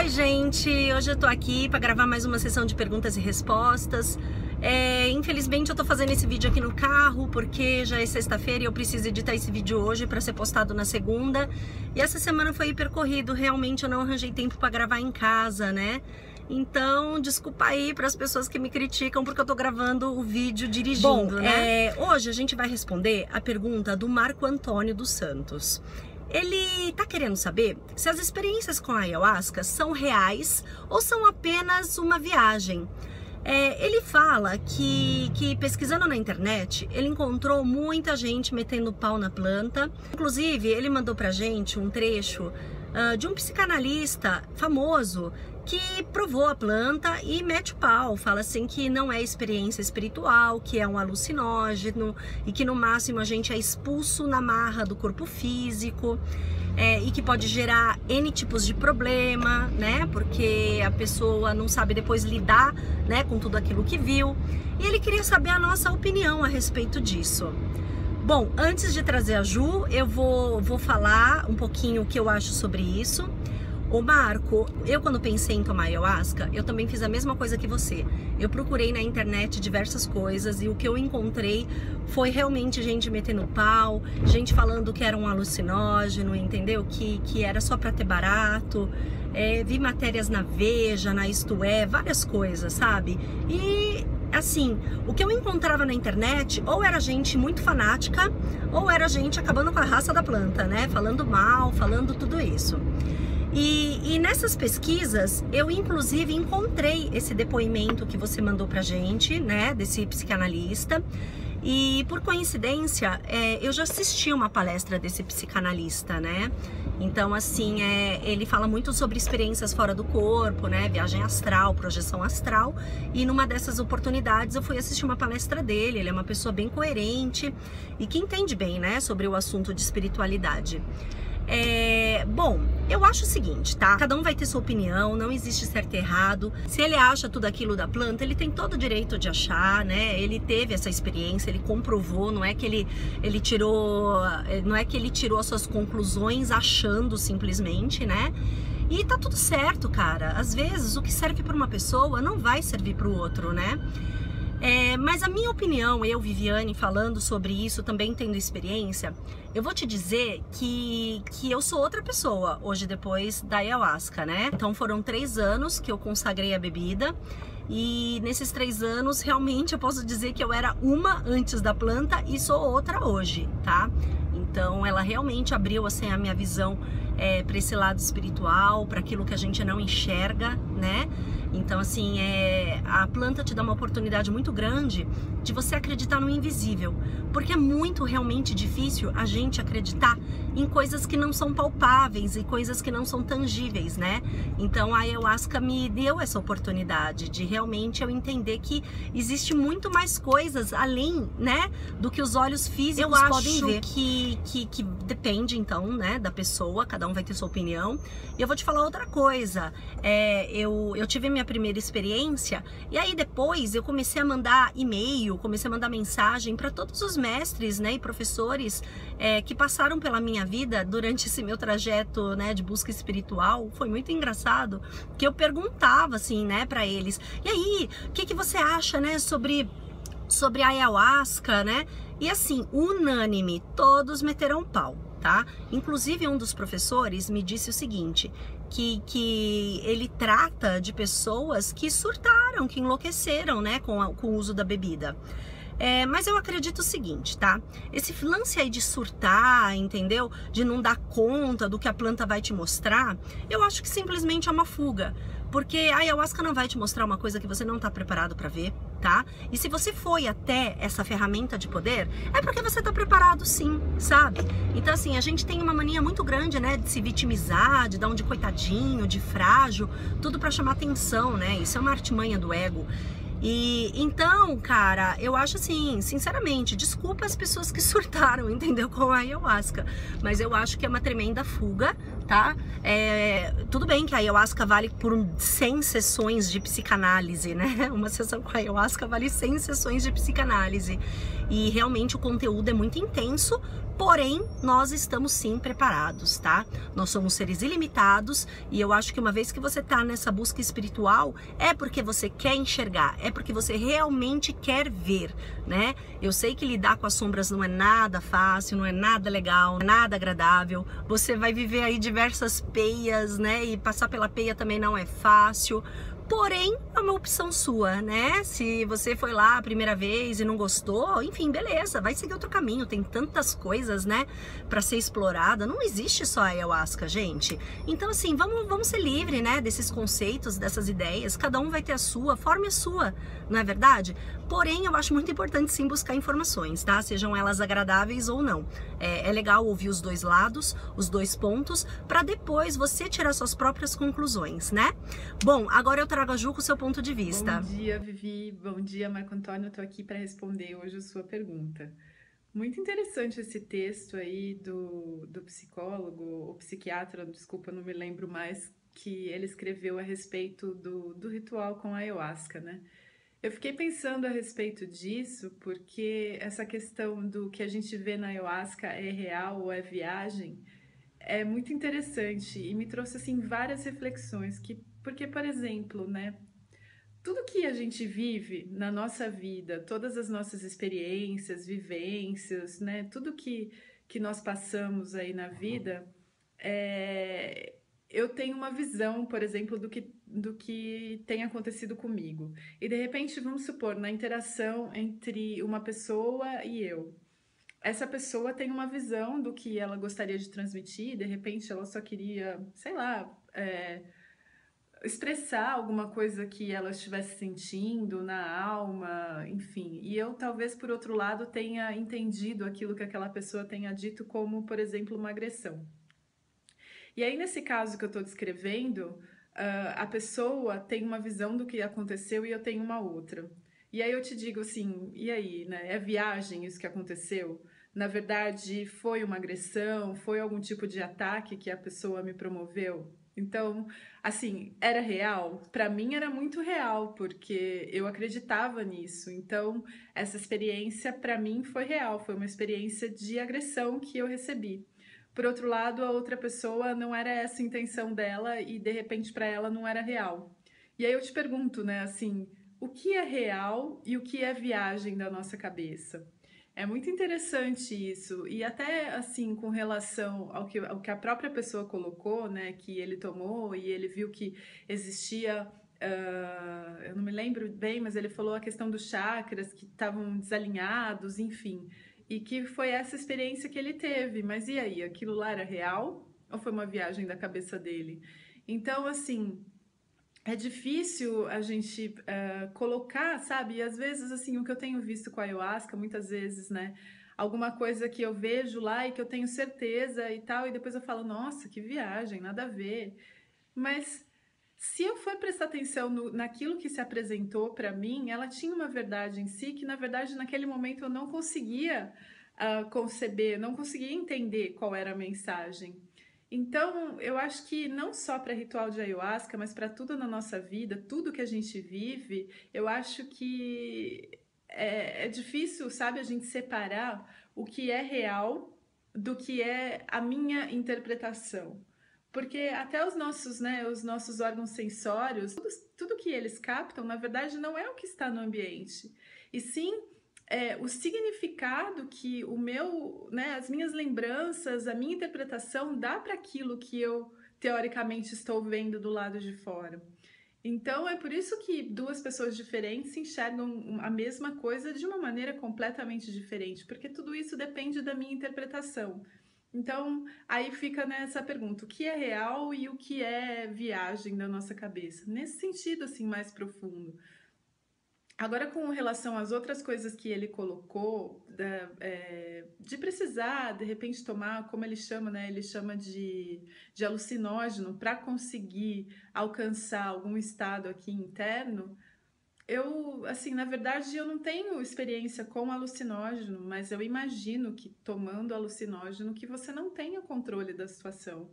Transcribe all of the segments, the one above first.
Oi, gente! Hoje eu tô aqui para gravar mais uma sessão de perguntas e respostas. Infelizmente eu tô fazendo esse vídeo aqui no carro porque já é sexta-feira e eu preciso editar esse vídeo hoje para ser postado na segunda. E essa semana foi hipercorrido, realmente eu não arranjei tempo para gravar em casa, né? Então, desculpa aí para as pessoas que me criticam porque eu tô gravando o vídeo dirigindo, né? Hoje a gente vai responder a pergunta do Marco Antônio dos Santos. Ele tá querendo saber se as experiências com a ayahuasca são reais ou são apenas uma viagem. Ele fala que pesquisando na internet, ele encontrou muita gente metendo pau na planta. Inclusive, ele mandou pra gente um trecho de um psicanalista famoso que provou a planta e mete o pau, fala assim que não é experiência espiritual, que é um alucinógeno e que no máximo a gente é expulso na marra do corpo físico e que pode gerar N tipos de problema, né, porque a pessoa não sabe depois lidar, né, com tudo aquilo que viu. E ele queria saber a nossa opinião a respeito disso. Bom, antes de trazer a Ju, eu vou falar um pouquinho o que eu acho sobre isso. Ô Marco, eu quando pensei em tomar ayahuasca, eu também fiz a mesma coisa que você. Eu procurei na internet diversas coisas e o que eu encontrei foi realmente gente metendo pau, gente falando que era um alucinógeno, entendeu? Que era só pra ter barato. Vi matérias na Veja, na Isto É, várias coisas, sabe? E assim, o que eu encontrava na internet ou era gente muito fanática ou era gente acabando com a raça da planta, né? Falando mal, falando tudo isso. E nessas pesquisas, eu inclusive encontrei esse depoimento que você mandou pra gente, né, desse psicanalista. E por coincidência, eu já assisti uma palestra desse psicanalista, né? Então, assim, ele fala muito sobre experiências fora do corpo, né? Viagem astral, projeção astral. E numa dessas oportunidades eu fui assistir uma palestra dele. Ele é uma pessoa bem coerente e que entende bem, né, sobre o assunto de espiritualidade. Bom, eu acho o seguinte, tá? Cada um vai ter sua opinião, não existe certo e errado. Se ele acha tudo aquilo da planta, ele tem todo o direito de achar, né? Ele teve essa experiência, ele comprovou, não é que ele tirou as suas conclusões achando simplesmente, né? E tá tudo certo, cara. Às vezes o que serve para uma pessoa não vai servir para o outro, né? Mas a minha opinião, eu, Viviane, falando sobre isso, também tendo experiência, eu vou te dizer que eu sou outra pessoa hoje depois da ayahuasca, né? Então foram 3 anos que eu consagrei a bebida e nesses 3 anos realmente eu posso dizer que eu era uma antes da planta e sou outra hoje, tá? Então ela realmente abriu assim a minha visão para esse lado espiritual, para aquilo que a gente não enxerga, né? Então assim, a planta te dá uma oportunidade muito grande de você acreditar no invisível, porque é muito realmente difícil a gente acreditar em coisas que não são palpáveis e coisas que não são tangíveis, né? Então a ayahuasca me deu essa oportunidade de realmente eu entender que existe muito mais coisas além, né, do que os olhos físicos podem ver. Que depende então, né, da pessoa, cada um vai ter sua opinião. E eu vou te falar outra coisa, eu tive minha primeira experiência e aí depois eu comecei a mandar e-mail, comecei a mandar mensagem para todos os mestres, né, e professores que passaram pela minha vida durante esse meu trajeto, né, de busca espiritual. Foi muito engraçado que eu perguntava assim, né, para eles: "E aí, o que você acha, né, sobre a ayahuasca, né?" E assim, unânime, todos meteram pau, tá? Inclusive um dos professores me disse o seguinte, que ele trata de pessoas que surtaram, que enlouqueceram, né, com o uso da bebida. Mas eu acredito o seguinte, tá? Esse lance aí de surtar, entendeu? De não dar conta do que a planta vai te mostrar, eu acho que simplesmente é uma fuga. Porque a ayahuasca não vai te mostrar uma coisa que você não tá preparado pra ver, tá? E se você foi até essa ferramenta de poder, é porque você tá preparado sim, sabe? Então assim, a gente tem uma mania muito grande, né, de se vitimizar, de dar um de coitadinho, de frágil, tudo pra chamar atenção, né? Isso é uma artimanha do ego. E então, cara, eu acho assim, sinceramente, desculpa as pessoas que surtaram, entendeu, com a ayahuasca, mas eu acho que é uma tremenda fuga, tá? Tudo bem que a ayahuasca vale por 100 sessões de psicanálise, né? Uma sessão com a ayahuasca vale 100 sessões de psicanálise. E realmente o conteúdo é muito intenso, porém nós estamos sim preparados, tá? Nós somos seres ilimitados e eu acho que uma vez que você tá nessa busca espiritual, é porque você quer enxergar, é porque você realmente quer ver, né? Eu sei que lidar com as sombras não é nada fácil, não é nada legal, não é nada agradável. Você vai viver aí diversas peias, né? E passar pela peia também não é fácil. Porém, é uma opção sua, né? Se você foi lá a primeira vez e não gostou, enfim, beleza, vai seguir outro caminho. Tem tantas coisas, né, para ser explorada. Não existe só a ayahuasca, gente. Então, assim, vamos ser livres, né, desses conceitos, dessas ideias. Cada um vai ter a sua, forme a sua, não é verdade? Porém, eu acho muito importante sim buscar informações, tá? Sejam elas agradáveis ou não. É legal ouvir os dois lados, os dois pontos, para depois você tirar suas próprias conclusões, né? Bom, agora eu trago a Ju com o seu ponto de vista. Bom dia, Vivi. Bom dia, Marco Antônio. Eu tô aqui para responder hoje a sua pergunta. Muito interessante esse texto aí do psicólogo ou psiquiatra, desculpa, não me lembro mais, que ele escreveu a respeito do ritual com a ayahuasca, né? Eu fiquei pensando a respeito disso porque essa questão do que a gente vê na ayahuasca é real ou é viagem é muito interessante e me trouxe assim várias reflexões porque, por exemplo, né? Tudo que a gente vive na nossa vida, todas as nossas experiências, vivências, né? Tudo que nós passamos aí na vida, eu tenho uma visão, por exemplo, do que tem acontecido comigo. E de repente, vamos supor, na interação entre uma pessoa e eu. Essa pessoa tem uma visão do que ela gostaria de transmitir, de repente ela só queria, sei lá, expressar alguma coisa que ela estivesse sentindo na alma, enfim. E eu talvez por outro lado tenha entendido aquilo que aquela pessoa tenha dito como, por exemplo, uma agressão. E aí nesse caso que eu estou descrevendo, a pessoa tem uma visão do que aconteceu e eu tenho uma outra. E aí eu te digo assim, e aí, né? É viagem isso que aconteceu? Na verdade, foi uma agressão? Foi algum tipo de ataque que a pessoa me promoveu? Então, assim, era real? Para mim era muito real, porque eu acreditava nisso. Então, essa experiência para mim foi real, foi uma experiência de agressão que eu recebi. Por outro lado, a outra pessoa não era essa a intenção dela e de repente para ela não era real. E aí eu te pergunto, né, assim, o que é real e o que é viagem da nossa cabeça? É muito interessante isso, e até assim, com relação ao que a própria pessoa colocou, né, que ele tomou e ele viu que existia, eu não me lembro bem, mas ele falou a questão dos chakras que estavam desalinhados, enfim, e que foi essa experiência que ele teve. Mas e aí, aquilo lá era real ou foi uma viagem da cabeça dele? Então, assim, é difícil a gente colocar, sabe? E às vezes, assim, o que eu tenho visto com a ayahuasca, muitas vezes, né? Alguma coisa que eu vejo lá e que eu tenho certeza e tal, e depois eu falo, nossa, que viagem, nada a ver. Mas se eu for prestar atenção naquilo que se apresentou para mim, ela tinha uma verdade em si que, na verdade, naquele momento eu não conseguia conceber, não conseguia entender qual era a mensagem. Então, eu acho que não só para ritual de ayahuasca, mas para tudo na nossa vida, tudo que a gente vive, eu acho que é difícil, sabe, a gente separar o que é real do que é a minha interpretação. Porque até os nossos, né, os nossos órgãos sensórios, tudo que eles captam, na verdade, não é o que está no ambiente. E sim o significado que o meu, né, as minhas lembranças, a minha interpretação dá para aquilo que eu teoricamente estou vendo do lado de fora. Então é por isso que duas pessoas diferentes enxergam a mesma coisa de uma maneira completamente diferente, porque tudo isso depende da minha interpretação. Então, aí fica nessa pergunta, o que é real e o que é viagem da nossa cabeça? Nesse sentido, assim, mais profundo. Agora, com relação às outras coisas que ele colocou, de precisar, de repente, tomar, como ele chama, né? Ele chama de alucinógeno para conseguir alcançar algum estado aqui interno. Eu, assim, na verdade, eu não tenho experiência com alucinógeno, mas eu imagino que tomando alucinógeno que você não tenha controle da situação.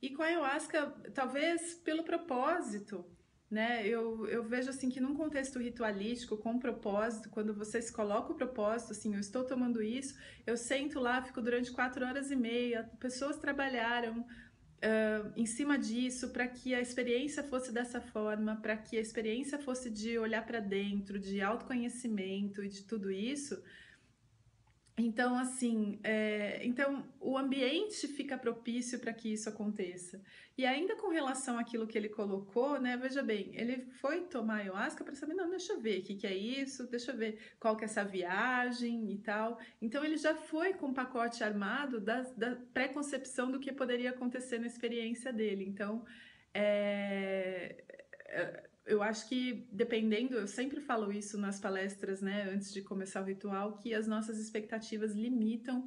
E com a ayahuasca, talvez pelo propósito, né? Eu vejo assim que num contexto ritualístico, com propósito, quando você se coloca o propósito, assim, eu estou tomando isso, eu sento lá, fico durante 4h30, pessoas trabalharam em cima disso para que a experiência fosse dessa forma, para que a experiência fosse de olhar para dentro, de autoconhecimento e de tudo isso. Então, assim, então o ambiente fica propício para que isso aconteça. E ainda com relação àquilo que ele colocou, né? Veja bem, ele foi tomar ayahuasca para saber, não, deixa eu ver o que é isso, deixa eu ver qual que é essa viagem e tal. Então ele já foi com o pacote armado da pré-concepção do que poderia acontecer na experiência dele. Então, eu acho que dependendo, eu sempre falo isso nas palestras, né, antes de começar o ritual, que as nossas expectativas limitam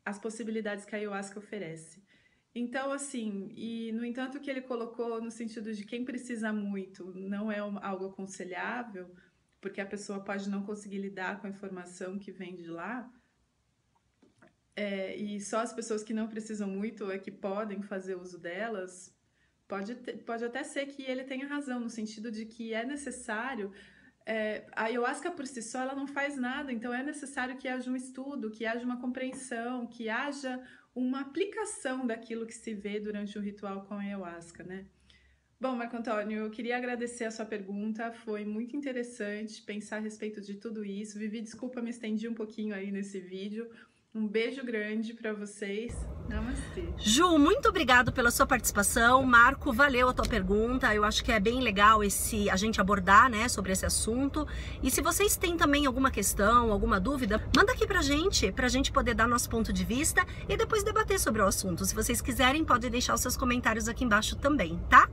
as possibilidades que a ayahuasca oferece. Então, assim, e no entanto que ele colocou no sentido de quem precisa muito não é algo aconselhável, porque a pessoa pode não conseguir lidar com a informação que vem de lá, e só as pessoas que não precisam muito é que podem fazer uso delas. Pode até ser que ele tenha razão, no sentido de que é necessário... a ayahuasca por si só ela não faz nada, então é necessário que haja um estudo, que haja uma compreensão, que haja uma aplicação daquilo que se vê durante o ritual com a ayahuasca, né? Bom, Marco Antônio, eu queria agradecer a sua pergunta, foi muito interessante pensar a respeito de tudo isso. Vivi, desculpa, me estendi um pouquinho aí nesse vídeo. Um beijo grande para vocês. Namastê. Ju, muito obrigado pela sua participação. Marco, valeu a tua pergunta. Eu acho que é bem legal a gente abordar, né, sobre esse assunto. E se vocês têm também alguma questão, alguma dúvida, manda aqui pra gente poder dar nosso ponto de vista e depois debater sobre o assunto. Se vocês quiserem, podem deixar os seus comentários aqui embaixo também, tá?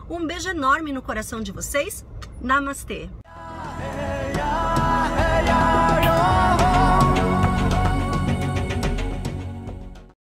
Um beijo enorme no coração de vocês. Namastê.